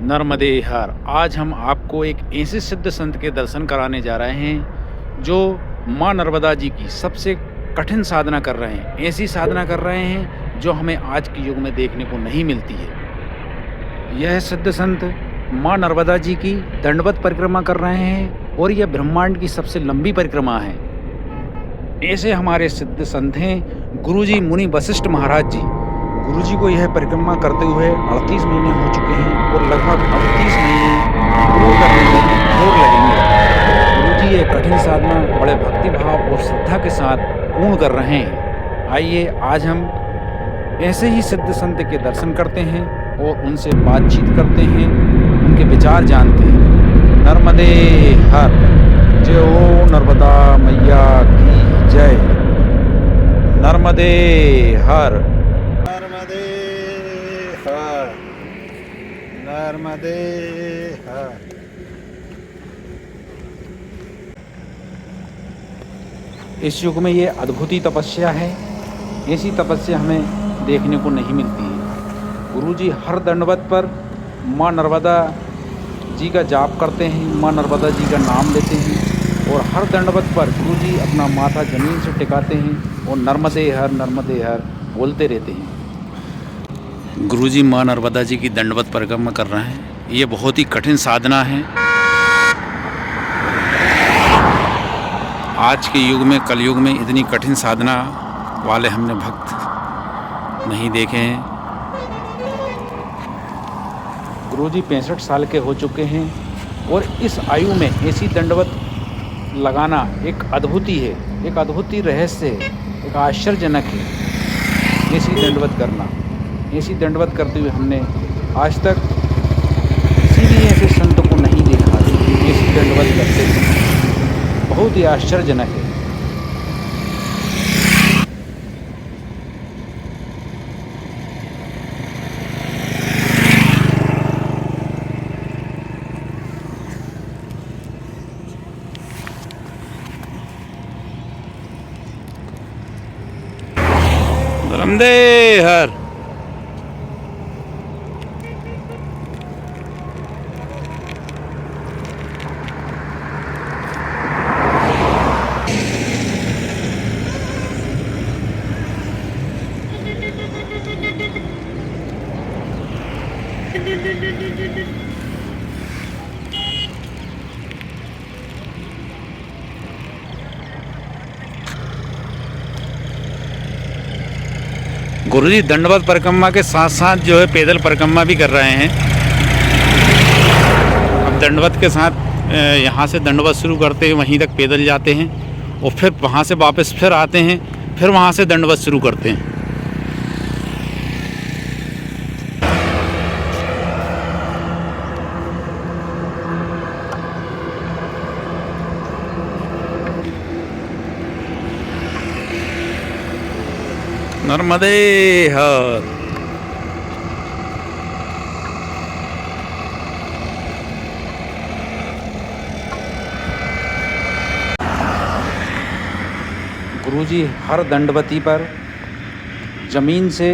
नर्मदे हर। आज हम आपको एक ऐसे सिद्ध संत के दर्शन कराने जा रहे हैं जो माँ नर्मदा जी की सबसे कठिन साधना कर रहे हैं। ऐसी साधना कर रहे हैं जो हमें आज के युग में देखने को नहीं मिलती है। यह सिद्ध संत माँ नर्मदा जी की दंडवत परिक्रमा कर रहे हैं और यह ब्रह्मांड की सबसे लंबी परिक्रमा है। ऐसे हमारे सिद्ध संत हैं गुरुजी मुनि वशिष्ठ महाराज जी। गुरुजी को यह परिक्रमा करते हुए 38 महीने हो चुके हैं और लगभग 38 महीने पूर्ण करने में और लगेंगे। गुरुजी ये कठिन साधना बड़े भक्ति भाव और श्रद्धा के साथ पूर्ण कर रहे हैं। आइए आज हम ऐसे ही सिद्ध संत के दर्शन करते हैं और उनसे बातचीत करते हैं, उनके विचार जानते हैं। नर्मदे हर। जय हो नर्मदा मैया की जय। नर्मदे हर। नर्मदे हर। नर्मदे हर। इस युग में ये अद्भुत तपस्या है। ऐसी तपस्या हमें देखने को नहीं मिलती है। गुरुजी हर दंडवत पर माँ नर्मदा जी का जाप करते हैं, माँ नर्मदा जी का नाम लेते हैं और हर दंडवत पर गुरुजी अपना माथा जमीन से टिकाते हैं और नर्मदे हर बोलते रहते हैं। गुरुजी माँ नर्मदा जी की दंडवत परिक्रमा कर रहे हैं। ये बहुत ही कठिन साधना है। आज के युग में, कलयुग में इतनी कठिन साधना वाले हमने भक्त नहीं देखे हैं। गुरुजी 65 साल के हो चुके हैं और इस आयु में ऐसी दंडवत लगाना एक अद्भुती है, एक अद्भुती रहस्य है, एक आश्चर्यजनक है। ऐसी दंडवत करना, ऐसी दंडवत करते हुए हमने आज तक किसी भी ऐसे संत को नहीं देखा जो ऐसी दंडवत करते थे। बहुत ही आश्चर्यजनक है। नर्मदे हर। गुरुजी दंडवत परिक्रमा के साथ साथ जो है पैदल परिक्रमा भी कर रहे हैं। अब दंडवत के साथ यहाँ से दंडवत शुरू करते हैं, वहीं तक पैदल जाते हैं और फिर वहाँ से वापस फिर आते हैं, फिर वहाँ से दंडवत शुरू करते हैं। नर्मदे हर। गुरुजी हर दंडवती पर जमीन से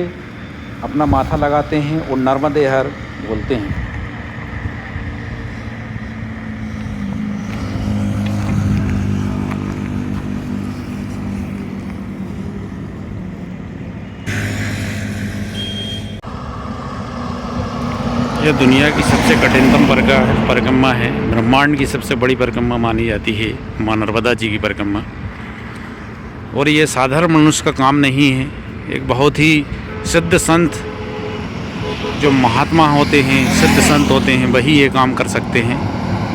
अपना माथा लगाते हैं और नर्मदे हर बोलते हैं। यह दुनिया की सबसे कठिनतम परिक्रमा है। ब्रह्मांड की सबसे बड़ी परिक्रमा मानी जाती है माँ नर्मदा जी की परिक्रमा। और ये साधारण मनुष्य का काम नहीं है। एक बहुत ही सिद्ध संत, जो महात्मा होते हैं, सिद्ध संत होते हैं, वही ये काम कर सकते हैं।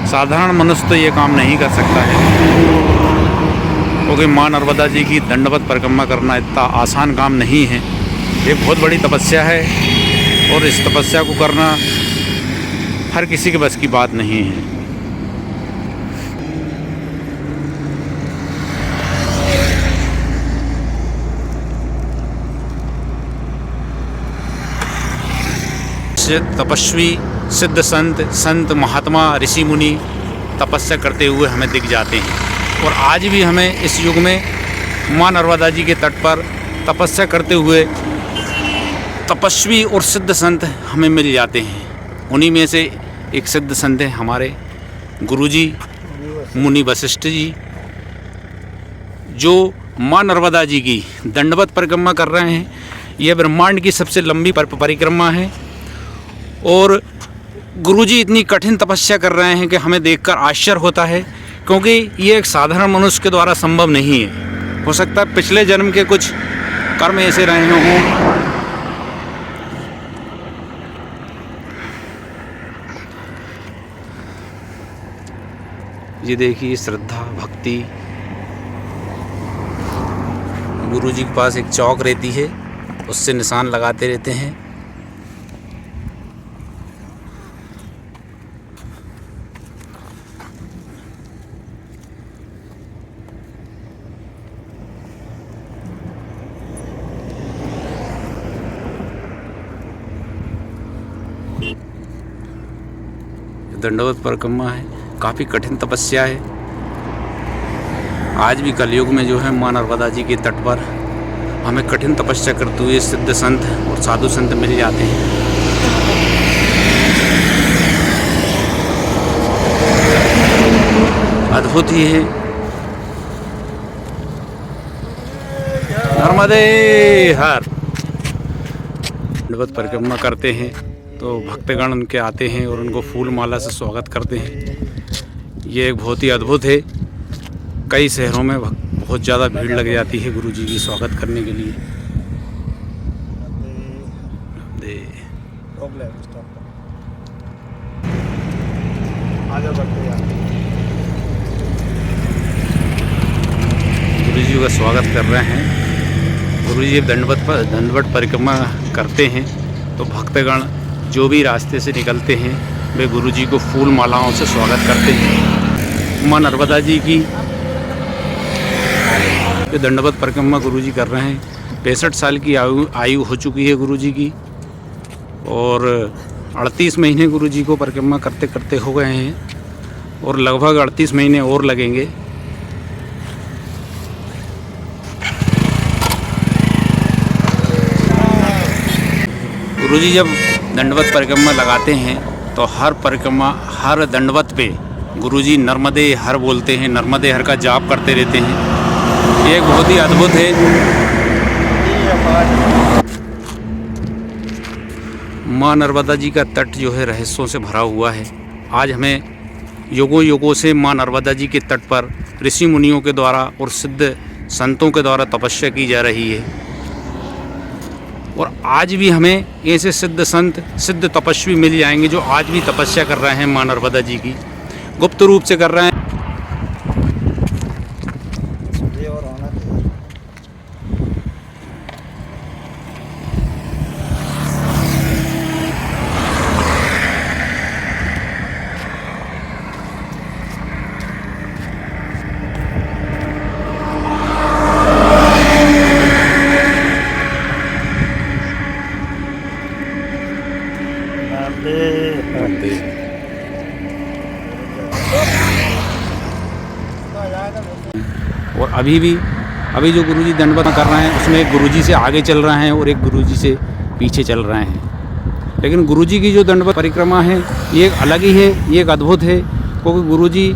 साधारण मनुष्य तो ये काम नहीं कर सकता है, क्योंकि माँ नर्मदा जी की दंडवत परिक्रमा करना इतना आसान काम नहीं है। एक बहुत बड़ी तपस्या है और इस तपस्या को करना हर किसी के बस की बात नहीं है। तपस्वी सिद्ध संत महात्मा ऋषि मुनि तपस्या करते हुए हमें दिख जाते हैं और आज भी हमें इस युग में माँ नर्मदा जी के तट पर तपस्या करते हुए तपस्वी और सिद्ध संत हमें मिल जाते हैं। उन्हीं में से एक सिद्ध संत हैं हमारे गुरुजी मुनि वशिष्ठ जी, जो माँ नर्मदा जी की दंडवत परिक्रमा कर रहे हैं। यह ब्रह्मांड की सबसे लंबी परिक्रमा है और गुरुजी इतनी कठिन तपस्या कर रहे हैं कि हमें देखकर आश्चर्य होता है, क्योंकि ये एक साधारण मनुष्य के द्वारा संभव नहीं है। हो सकता है पिछले जन्म के कुछ कर्म ऐसे रहे हों। ये देखिए श्रद्धा भक्ति। गुरुजी के पास एक चौक रहती है, उससे निशान लगाते रहते हैं। दंडवत परिक्रमा है, काफ़ी कठिन तपस्या है। आज भी कलयुग में जो है माँ नर्मदा जी के तट पर हमें कठिन तपस्या करते हुए सिद्ध संत और साधु संत मिल जाते हैं। अद्भुत ही है। नर्मदे हर। दंडवत परिक्रमा करते हैं तो भक्तगण उनके आते हैं और उनको फूल माला से स्वागत करते हैं। ये एक बहुत ही अद्भुत है। कई शहरों में बहुत ज़्यादा भीड़ लग जाती है गुरुजी की स्वागत करने के लिए। गुरुजी का स्वागत कर रहे हैं। गुरुजी दंडवत परिक्रमा करते हैं तो भक्तगण जो भी रास्ते से निकलते हैं वे गुरुजी को फूल मालाओं से स्वागत करते हैं। माँ नर्मदा जी की दंडवत परिक्रमा गुरुजी कर रहे हैं। 65 साल की आयु हो चुकी है गुरुजी की और 38 महीने गुरुजी को परिक्रमा करते करते हो गए हैं और लगभग 38 महीने और लगेंगे। गुरुजी जब दंडवत परिक्रमा लगाते हैं तो हर दंडवत पे गुरुजी नर्मदे हर बोलते हैं, नर्मदे हर का जाप करते रहते हैं। ये एक बहुत ही अद्भुत है। माँ नर्मदा जी का तट जो है रहस्यों से भरा हुआ है। आज हमें युगों युगों से माँ नर्मदा जी के तट पर ऋषि मुनियों के द्वारा और सिद्ध संतों के द्वारा तपस्या की जा रही है और आज भी हमें ऐसे सिद्ध संत सिद्ध तपस्वी मिल जाएंगे जो आज भी तपस्या कर रहे हैं माँ नर्मदा जी की, गुप्त रूप से कर रहे हैं। और अभी जो गुरुजी दंडवत कर रहे हैं उसमें एक गुरुजी से आगे चल रहे हैं और एक गुरुजी से पीछे चल रहे हैं। लेकिन गुरुजी की जो दंडवत परिक्रमा है ये एक अलग ही है, ये एक अद्भुत है, क्योंकि गुरुजी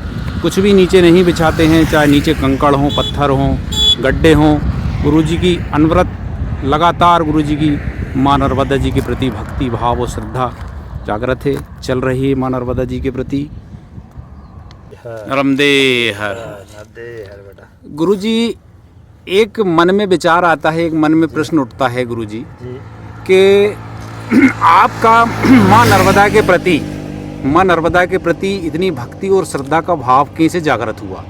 कुछ भी नीचे नहीं बिछाते हैं, चाहे नीचे कंकड़ हों, पत्थर हों, गड्ढे हों। गुरुजी की अनवरत लगातार गुरुजी की माँ नर्मदा जी के प्रति भक्ति भाव और श्रद्धा जागृत है, चल रही है माँ नर्मदा जी के प्रति। नर्मदे हर। बेटा गुरुजी, एक मन में विचार आता है, एक मन में प्रश्न उठता है गुरुजी कि आपका माँ नर्मदा के प्रति इतनी भक्ति और श्रद्धा का भाव कैसे जागृत हुआ?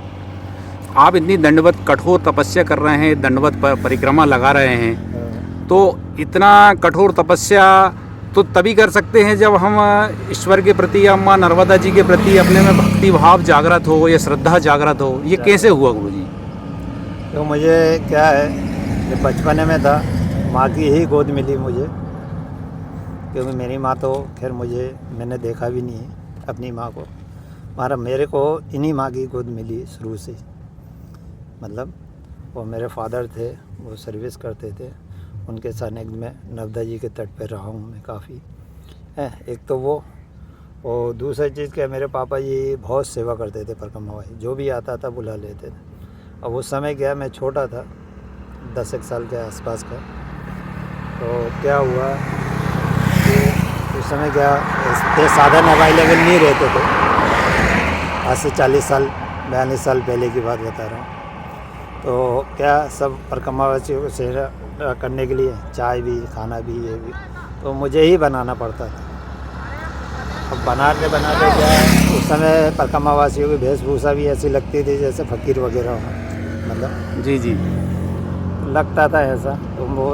आप इतनी दंडवत कठोर तपस्या कर रहे हैं, दंडवत परिक्रमा लगा रहे हैं, तो इतना कठोर तपस्या तो तभी कर सकते हैं जब हम ईश्वर के प्रति या माँ नर्मदा जी के प्रति अपने में भक्ति भाव जागृत हो या श्रद्धा जागृत हो। ये कैसे हुआ गुरुजी? तो मुझे क्या है, जब बचपन में था माँ की ही गोद मिली मुझे, क्योंकि मेरी माँ तो खैर मैंने देखा भी नहीं है अपनी माँ को। मेरे को इन्हीं माँ की गोद मिली शुरू से। मतलब वो मेरे फादर थे, वो सर्विस करते थे, उनके सानिध्य में नर्मदा जी के तट पर रहा हूँ मैं काफ़ी। एक तो वो, और दूसरी चीज़ क्या, मेरे पापा जी बहुत सेवा करते थे परिक्रमा वासी, जो भी आता था बुला लेते थे। अब उस समय क्या, मैं छोटा था, 10 एक साल के आसपास का। तो क्या हुआ कि उस समय क्या इतने साधन अवेलेबल नहीं रहते थे। आज से 40 साल 42 साल पहले की बात बता रहा हूँ। तो क्या सब परिक्रमा वासियों को सेवा करने के लिए चाय भी, खाना भी, ये भी तो मुझे ही बनाना पड़ता था। अब बनाते बनाते क्या है, उस समय परिक्रमा वासियों की वेशभूषा भी ऐसी लगती थी जैसे फ़कीर वगैरह हो, मतलब जी जी लगता था ऐसा। तो वो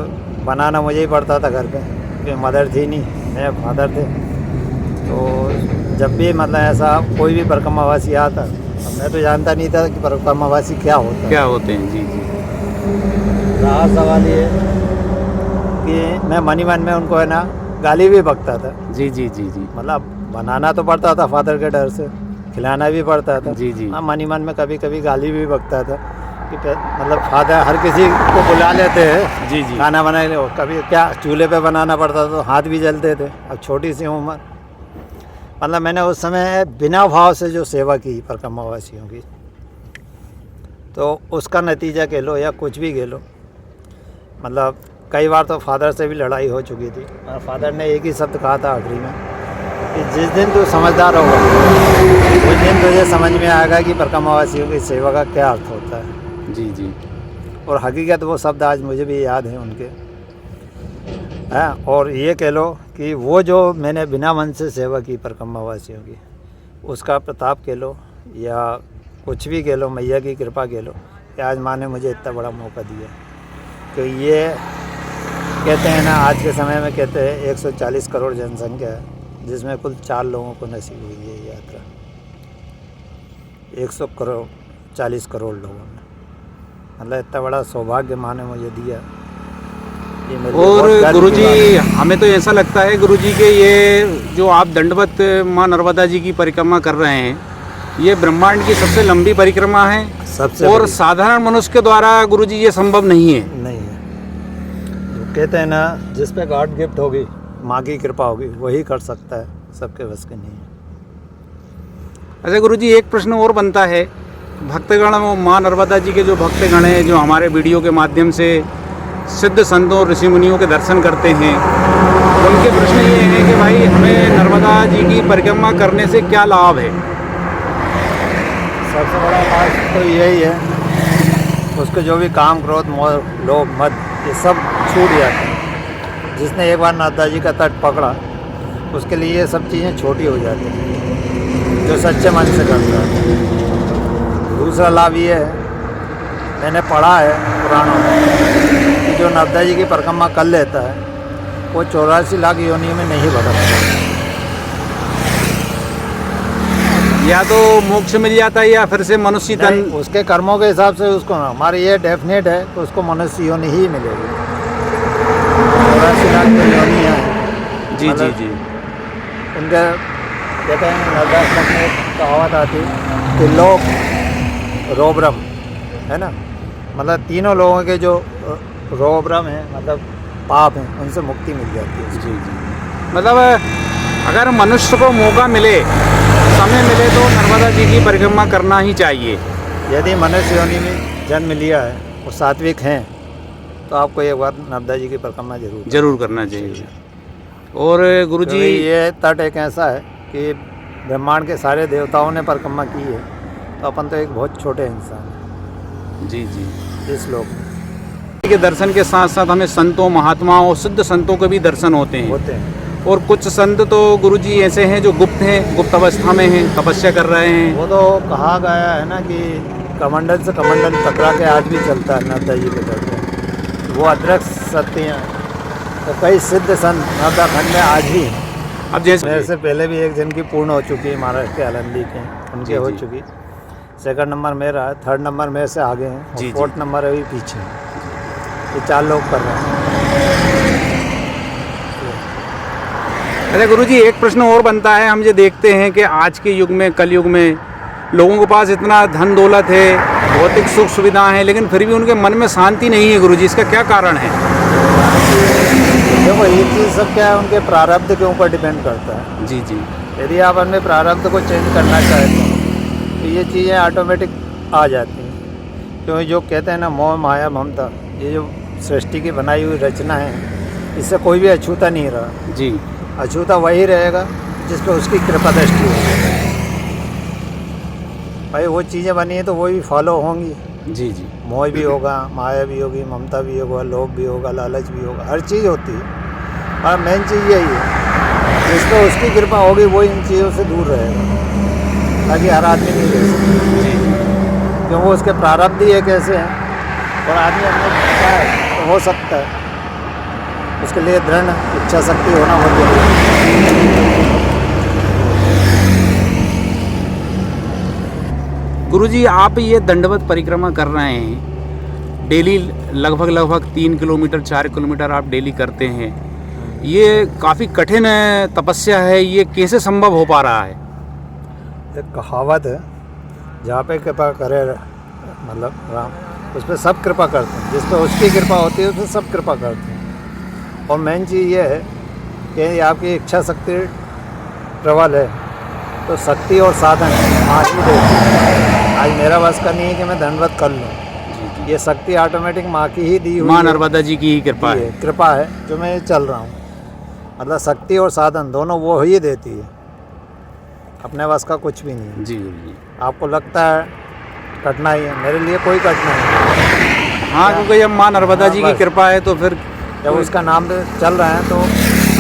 बनाना मुझे ही पड़ता था घर पे, क्योंकि मदर थी नहीं, मेरे फादर थे। तो जब भी मतलब ऐसा कोई भी परिक्रमा वासी आता, अब मैं तो जानता नहीं था कि परिक्रमा वासी क्या होता है। क्या होते हैं। जी जी रहा सवाल ये कि मैं मन ही मन में उनको है ना गाली भी बकता था। जी जी जी जी मतलब बनाना तो पड़ता था फादर के डर से, खिलाना भी पड़ता था। जी जी हाँ, मन ही मन में कभी कभी गाली भी बकता था कि मतलब फादर हर किसी को बुला लेते हैं जी जी खाना बनाने के लिए। कभी क्या चूल्हे पे बनाना पड़ता था तो हाथ भी जलते थे। अब छोटी सी उम्र, मतलब मैंने उस समय बिना भाव से जो सेवा की परिक्रमा वासियों की, तो उसका नतीजा कह लो या कुछ भी कह लो। मतलब कई बार तो फादर से भी लड़ाई हो चुकी थी, और फादर ने एक ही शब्द कहा था आखिरी में कि जिस दिन तू समझदार होगा उस दिन तुझे समझ में आएगा कि परिक्रमा वासियों की सेवा का क्या अर्थ होता है। जी जी और हकीकत वो शब्द आज मुझे भी याद हैं उनके, हैं। और ये कह लो कि वो जो मैंने बिना मन से सेवा की परिक्रमा वासियों की, उसका प्रताप कह लो या कुछ भी कह लो, मैया की कृपा कह लो कि आज माँ ने मुझे इतना बड़ा मौका दिया। तो ये कहते हैं ना, आज के समय में कहते हैं 140 करोड़ जनसंख्या है, जिसमें कुल 4 लोगों को नसीब हुई है ये यात्रा। 140 करोड़ लोगों में, मतलब इतना बड़ा सौभाग्य माँ ने मुझे दिया। ये मेरे लिए और बहुत गर्व की बात गुरुजी, है। हमें तो ऐसा लगता है गुरुजी के ये जो आप दंडवत माँ नर्मदा जी की परिक्रमा कर रहे हैं, ये ब्रह्मांड की सबसे लंबी परिक्रमा है। सबसे और बड़ी साधारण मनुष्य के द्वारा गुरुजी ये संभव नहीं है। नहीं है। जो कहते हैं ना, जिस पे गॉड गिफ्ट होगी, माँ की कृपा होगी, वही कर सकता है, सबके बस के नहीं है। अच्छा गुरुजी, एक प्रश्न और बनता है, भक्तगण, वो माँ नर्मदा जी के जो भक्तगण हैं, जो हमारे वीडियो के माध्यम से सिद्ध संतों और ऋषि मुनियों के दर्शन करते हैं, उनके प्रश्न ये है कि भाई हमें नर्मदा जी की परिक्रमा करने से क्या लाभ है? सबसे बड़ा लाभ तो यही है, उसके जो भी काम, क्रोध, मोह, लोभ, मद, ये सब छूट जाते हैं। जिसने एक बार नर्मदा जी का तट पकड़ा, उसके लिए ये सब चीज़ें छोटी हो जाती हैं, जो सच्चे मन से करता है। दूसरा लाभ ये है, मैंने पढ़ा है पुराणों में कि जो नर्मदा जी की परिक्रमा कर लेता है, वो 84 लाख योनियों में नहीं भटकता। या तो मोक्ष मिल जाता है या फिर से मनुष्य तन। नहीं, उसके कर्मों के हिसाब से उसको ना, हमारे ये डेफिनेट है कि उसको मनुष्य योनि ही मिलेगी। 84 लाख जो योनि है, जी जी मतलब जी उनके कहते हैं नर्मदा श्लोक में एक कहावत आती है कि लोक रोब्रम, है ना, मतलब तीनों लोगों के जो रोब्रम है, मतलब पाप हैं, उनसे मुक्ति मिल जाती है। जी जी मतलब अगर मनुष्य को मौका मिले, समय मिले, तो नर्मदा जी की परिक्रमा करना ही चाहिए। यदि मनुष्य योनि में जन्म लिया है और सात्विक हैं, तो आपको एक बार नर्मदा जी की परिक्रमा जरूर करना चाहिए। और गुरुजी, क्योंकि ये तट एक ऐसा है कि ब्रह्मांड के सारे देवताओं ने परिक्रमा की है, तो अपन तो एक बहुत छोटे इंसान हैं जी जी इस लोक में। के दर्शन के साथ साथ हमें संतों, महात्माओं और सिद्ध संतों के भी दर्शन होते हैं। और कुछ संत तो गुरुजी ऐसे हैं जो गुप्त हैं, गुप्त अवस्था में हैं, तपस्या कर रहे हैं। वो तो कहा गया है ना कि कमंडल से कमंडल टकरा के आज भी चलता है नर्मदा जी के दर पे। वो अदृश्य सत्य हैं। तो कई सिद्ध संत नर्मदा खंड में आज भी हैं। अब जैसे मेरे से पहले भी एक जन की पूर्ण हो चुकी है, महाराष्ट्र के आलंदी के, उनके जी, हो जी। चुकी। सेकंड नंबर मेरा है, थर्ड नंबर मेरे से आगे हैं, जी, और जी। 4th नंबर अभी पीछे है। ये 4 लोग कर रहे हैं। अच्छा गुरुजी, एक प्रश्न और बनता है, हम ये देखते हैं कि आज के युग में, कलयुग में, लोगों के पास इतना धन दौलत है, भौतिक सुख सुविधा है, लेकिन फिर भी उनके मन में शांति नहीं है। गुरुजी, इसका क्या कारण है? देखो, ये चीज़ सब क्या है, उनके प्रारब्ध के ऊपर डिपेंड करता है। जी जी यदि आप अपने प्रारब्ध को चेंज करना चाहते हो तो ये चीज़ें ऑटोमेटिक आ जाती हैं। क्योंकि जो कहते हैं ना मोह माया ममता, ये जो सृष्टि की बनाई हुई रचना है, इससे कोई भी अछूता नहीं रहा। जी अछूता वही रहेगा जिस पर उसकी कृपा दृष्टि होगी। भाई वो चीज़ें बनी हैं तो वो भी फॉलो होंगी। जी जी मोह भी होगा, माया भी होगी, ममता भी होगा, लोभ भी होगा, लालच भी होगा, हर चीज़ होती है। और मेन चीज़ यही है, जिस पर उसकी कृपा होगी वो इन चीज़ों से दूर रहेगा, ताकि हर आदमी नहीं रह सकता। जी क्यों वो उसके प्रारब्ध ही एक ऐसे हैं और आदमी अपने इच्छा है तो हो सकता है। उसके लिए दृढ़ इच्छा शक्ति होना बहुत जरूरी है। गुरुजी, आप ये दंडवत परिक्रमा कर रहे हैं डेली, लगभग 3 किलोमीटर 4 किलोमीटर आप डेली करते हैं। ये काफ़ी कठिन तपस्या है, ये कैसे संभव हो पा रहा है? एक कहावत है, जहाँ पे कृपा करे मतलब राम, उस पर सब कृपा करते हैं। जिस पर उसकी कृपा होती है उस पर सब कृपा करते हैं। और मेन चीज़ ये है कि आपकी इच्छा शक्ति प्रबल है तो शक्ति और साधन आज भी देती है। आज मेरा बस का नहीं है कि मैं दंडवत कर लूँ, ये शक्ति ऑटोमेटिक माँ की ही दी हुई माँ नर्मदा जी की ही कृपा है। कृपा है जो मैं चल रहा हूँ। मतलब शक्ति और साधन दोनों वो ही देती है, अपने बस का कुछ भी नहीं है। जी जी आपको लगता है कठिनाई है, मेरे लिए कोई कठिनाई नहीं। हाँ, क्योंकि जब माँ नर्मदा जी की बस। कृपा है तो फिर जब उसका नाम चल रहा है तो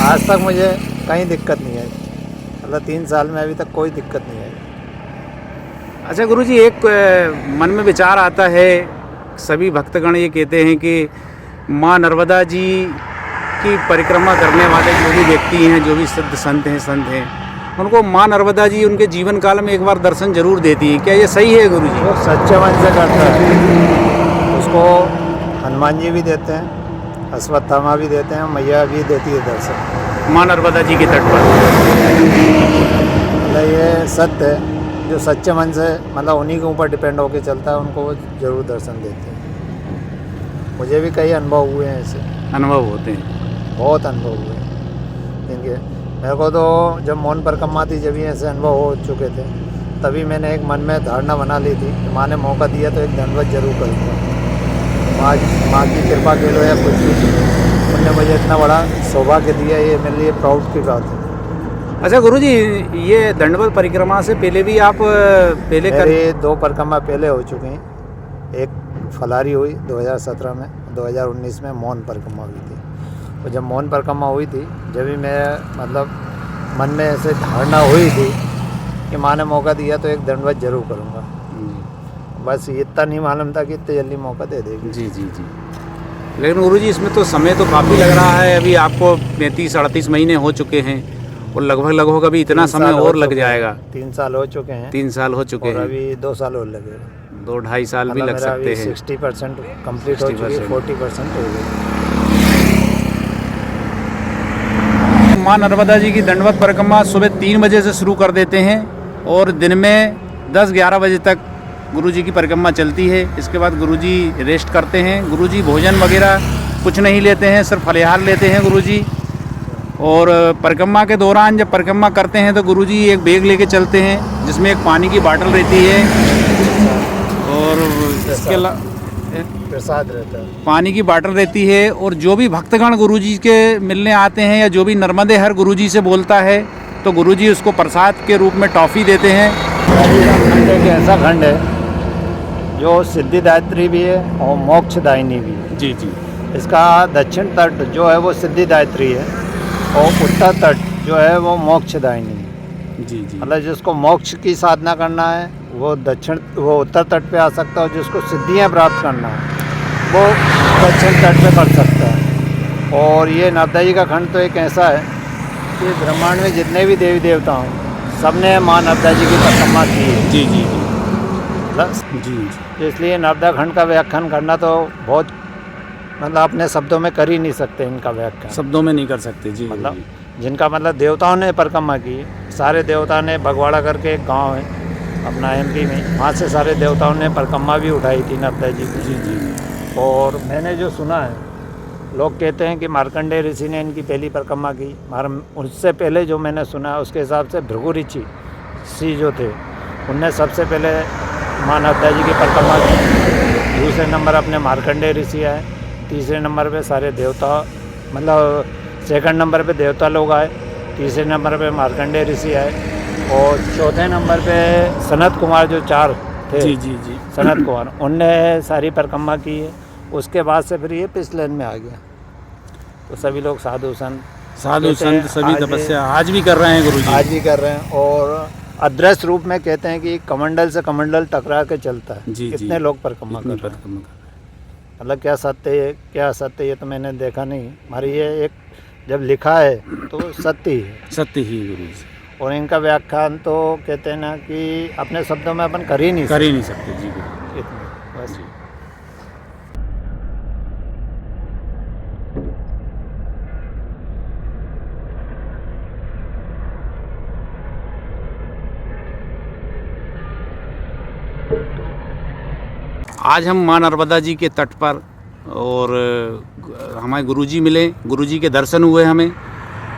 आज तक मुझे कहीं दिक्कत नहीं आई। मतलब 3 साल में अभी तक कोई दिक्कत नहीं आई। अच्छा गुरुजी, एक मन में विचार आता है, सभी भक्तगण ये कहते हैं कि माँ नर्मदा जी की परिक्रमा करने वाले जो भी व्यक्ति हैं, जो भी सिद्ध संत हैं, उनको माँ नर्मदा जी उनके जीवन काल में एक बार दर्शन जरूर देती है। क्या ये सही है गुरुजी? वो सच्चे मन से करता है उसको हनुमान जी भी देते हैं, अश्वत्थामा भी देते हैं, मैया भी देती है दर्शन माँ नर्मदा जी के तट पर। मतलब ये सत्य है, जो सच्चे मन से मतलब उन्हीं के ऊपर डिपेंड होकर चलता है, उनको वो जरूर दर्शन देते हैं। मुझे भी कई अनुभव हुए हैं ऐसे, अनुभव होते हैं। बहुत अनुभव हुए हैं इनके। मेरे को तो जब मौन परिक्रमा थी, जब ये ऐसे अनुभव हो चुके थे, तभी मैंने एक मन में धारणा बना ली थी कि माँ ने मौका दिया तो एक दंडवत जरूर करूँगा। माँ की कृपा के लो या कुछ भी, उन्होंने मुझे इतना बड़ा सौभाग्य दिया, ये मेरे लिए प्राउड की बात है। अच्छा गुरुजी, ये दंडवत परिक्रमा से पहले भी आप पहले मेरे 2 परिक्रमा पहले हो चुके हैं। एक फलारी हुई 2017 में, 2019 में मौन परिक्रमा हुई थी। तो जब मौन परिक्रमा हुई थी, जब भी मैं मतलब मन में ऐसे धारणा हुई थी कि माँ ने मौका दिया तो एक दंडवत जरूर करूँगा। बस इतना नहीं मालूम था कि इतने जल्दी मौका दे देगी। जी जी जी। लेकिन गुरुजी, इसमें तो समय तो काफ़ी लग रहा है। अभी आपको 35-38 महीने हो चुके हैं और लगभग अभी इतना समय और लग जाएगा। 3 साल हो चुके हैं। 3 साल हो चुके और हैं। अभी 2 साल और लगेगा। 2-2.5 साल भी लग सकते हैं। 60% कंप्लीट हो चुकी है, 40% हो गई। माँ नर्मदा जी की दंडवत परिक्रमा सुबह 3 बजे से शुरू कर देते हैं और दिन में 10-11 बजे तक गुरुजी की परिक्रमा चलती है। इसके बाद गुरुजी रेस्ट करते हैं। गुरुजी भोजन वगैरह कुछ नहीं लेते हैं, सिर्फ फलाहार लेते हैं गुरुजी। और परिक्रमा के दौरान जब परिक्रमा करते हैं तो गुरुजी एक बैग लेके चलते हैं, जिसमें एक पानी की बाटल रहती है और इसके अलावा प्रसाद रहता है, पानी की बाटल रहती है। और जो भी भक्तगण गुरुजी के मिलने आते हैं या जो भी नर्मदे हर गुरुजी से बोलता है तो गुरुजी उसको प्रसाद के रूप में टॉफ़ी देते हैं। खंड एक ऐसा खंड है जो सिद्धिदात्री भी है और मोक्षदायिनी भी है। जी जी। इसका दक्षिण तट जो है वो सिद्धिदात्री है और उत्तर तट जो है वो मोक्षदायिनी है। जी जी। मतलब जिसको मोक्ष की साधना करना है वो उत्तर तट पे आ सकता है, और जिसको सिद्धियां प्राप्त करना है वो दक्षिण तट पे कर सकता है। और ये नर्मदा जी का खंड तो एक ऐसा है कि ब्रह्मांड में जितने भी देवी देवता हों सबने माँ नर्मदा जी की परिक्रमा की है। जी जी जी। इसलिए नर्मदा खंड का व्याख्यान करना तो बहुत मतलब अपने शब्दों में कर ही नहीं सकते इनका व्याख्यान। शब्दों में नहीं कर सकते। जी मतलब जिनका मतलब देवताओं ने परिक्रमा की, सारे देवता ने, भगवाड़ा करके एक गांव है अपना MP में, वहाँ से सारे देवताओं ने परिक्रमा भी उठाई थी नर्मदा जी की। जी जी। और मैंने जो सुना है लोग कहते हैं कि मार्कंडेय ऋषि ने इनकी पहली परिक्रमा की, उससे पहले जो मैंने सुना उसके हिसाब से भृगु ऋषि जो थे उनने सबसे पहले माँ नर्मदा जी की परिक्रमा की। दूसरे नंबर अपने मार्कंडेय ऋषि आए, तीसरे नंबर पे सारे देवता, मतलब सेकंड नंबर पे देवता लोग आए, तीसरे नंबर पे मार्कंडेय ऋषि आए और चौथे नंबर पे सनत कुमार जो 4 थे, जी जी जी, सनत कुमार, उनने सारी परिक्रमा की है। उसके बाद से फिर ये पिछले में आ गया। तो सभी लोग साधु संत सभी तपस्या आज भी कर रहे हैं गुरुजी। आज भी कर रहे हैं और अदृश्य रूप में कहते हैं कि कमंडल से कमंडल टकरा के चलता है। जी, कितने जी। लोग परिक्रमा कर रहे हैं। मतलब क्या सत्य है क्या असत्य ये तो मैंने देखा नहीं, हमारी ये एक जब लिखा है तो सत्य ही है। सत्य ही गुरुजी, और इनका व्याख्यान तो कहते हैं ना कि अपने शब्दों में अपन कर ही नहीं सकते जी गुरु। इतने बस। आज हम माँ नर्मदा जी के तट पर और हमारे गुरुजी मिले, गुरुजी के दर्शन हुए हमें।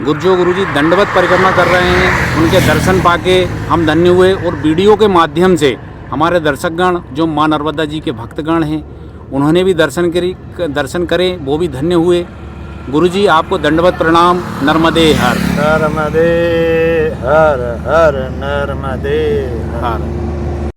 गुरुजी दंडवत परिक्रमा कर रहे हैं, उनके दर्शन पाके हम धन्य हुए। और वीडियो के माध्यम से हमारे दर्शकगण जो माँ नर्मदा जी के भक्तगण हैं उन्होंने भी दर्शन करे, वो भी धन्य हुए। गुरुजी आपको दंडवत प्रणाम। नर्मदे हर नर्मदे हर हर नर्मदे हर।